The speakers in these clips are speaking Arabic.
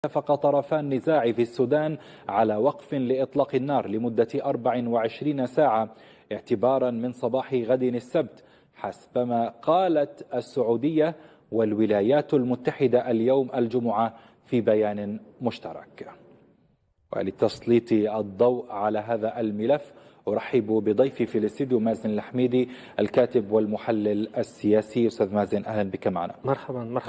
اتفق طرفا النزاع في السودان على وقف لإطلاق النار لمدة 24 ساعة اعتبارا من صباح غد السبت، حسبما قالت السعودية والولايات المتحدة اليوم الجمعة في بيان مشترك. ولتسليط الضوء على هذا الملف أرحب بضيفي في الاستديو مازن الحميدي الكاتب والمحلل السياسي. أستاذ مازن، أهلا بك معنا. مرحبا.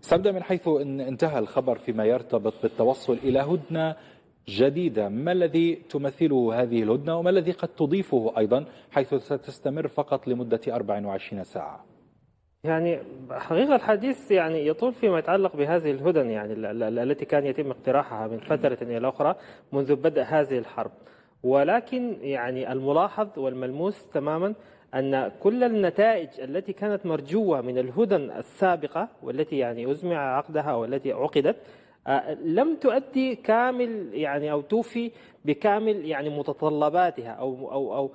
سأبدأ من حيث إن انتهى الخبر فيما يرتبط بالتوصل إلى هدنة جديدة. ما الذي تمثله هذه الهدنة وما الذي قد تضيفه أيضا، حيث ستستمر فقط لمدة 24 ساعة؟ يعني حقيقة الحديث يعني يطول فيما يتعلق بهذه الهدن يعني التي كان يتم اقتراحها من فترة إلى أخرى منذ بدء هذه الحرب، ولكن يعني الملاحظ والملموس تماما أن كل النتائج التي كانت مرجوة من الهدن السابقة والتي يعني أزمع عقدها والتي عقدت لم تؤدي كامل يعني أو توفي بكامل يعني متطلباتها أو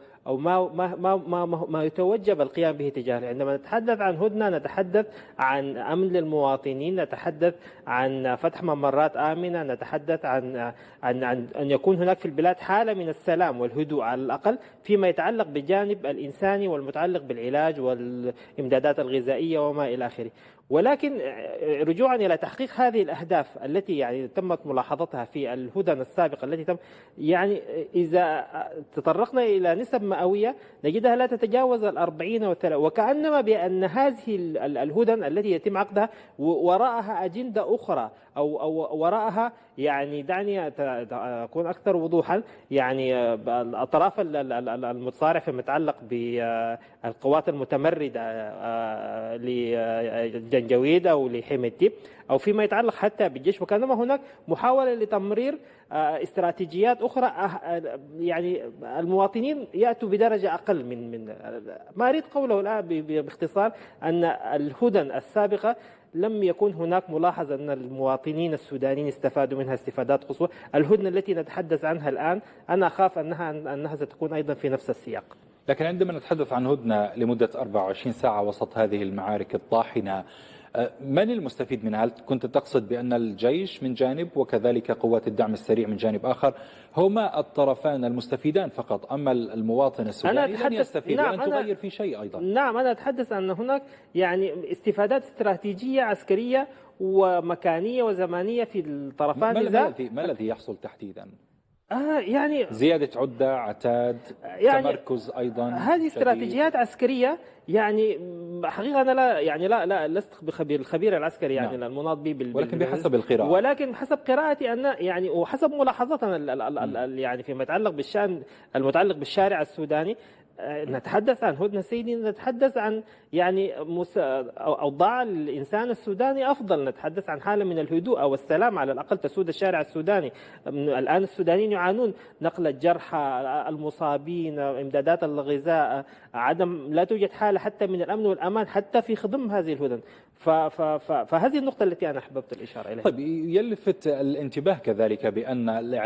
ما يتوجب القيام به تجاهها. عندما نتحدث عن هدنة نتحدث عن أمن للمواطنين، نتحدث عن فتح ممرات آمنة، نتحدث عن أن يكون هناك في البلاد حالة من السلام والهدوء على الأقل فيما يتعلق بالجانب الإنساني والمتعلق بالعلاج والإمدادات الغذائية وما إلى آخره. ولكن رجوعا إلى تحقيق هذه الأهداف التي يعني تمت ملاحظتها في الهدن السابقة التي تم، يعني إذا تطرقنا إلى نسب مئوية نجدها لا تتجاوز 40 وكأنما بأن هذه الهدن التي يتم عقدها وراءها أجندة أخرى أو وراءها يعني دعني أكون أكثر وضوحا، يعني الأطراف المتصارع فيما يتعلق بالقوات المتمردة لجنجويد أو لحميدتي أو فيما يتعلق حتى بالجيش، وكانما هناك محاولة لتمرير استراتيجيات أخرى. يعني المواطنين يأتوا بدرجة أقل من ما أريد قوله الآن باختصار أن الهدن السابقة لم يكن هناك ملاحظة أن المواطنين السودانيين استفادوا منها استفادات قصوى. الهدنة التي نتحدث عنها الآن أنا أخاف أنها ستكون أيضا في نفس السياق. لكن عندما نتحدث عن هدنة لمدة 24 ساعة وسط هذه المعارك الطاحنة، من المستفيد منها؟ هل كنت تقصد بأن الجيش من جانب وكذلك قوات الدعم السريع من جانب آخر هما الطرفان المستفيدان فقط، أما المواطن السوداني لن يستفيد ولن تغير في شيء أيضا؟ نعم، أنا أتحدث أن هناك يعني استفادات استراتيجية عسكرية ومكانية وزمانية في الطرفان. ما الذي يحصل تحديدا؟ يعني زيادة عدة، عتاد، يعني تمركز أيضا. هذه استراتيجيات عسكرية. يعني حقيقة أنا لا لست بالخبير العسكري يعني نعم. المناط بي ولكن بحسب القراءة، ولكن حسب قراءتي أن يعني وحسب ملاحظتنا يعني فيما يتعلق بالشأن المتعلق بالشارع السوداني نتحدث عن هدنة سيدي، نتحدث عن يعني أوضاع الإنسان السوداني أفضل، نتحدث عن حالة من الهدوء والسلام على الأقل تسود الشارع السوداني. الآن السودانيين يعانون نقل الجرحى، المصابين، إمدادات الغذاء، لا توجد حالة حتى من الأمن والأمان حتى في خضم هذه الهدن. فهذه النقطة التي أنا أحببت الإشارة إليها. طيب، يلفت الانتباه كذلك بأن الإعلام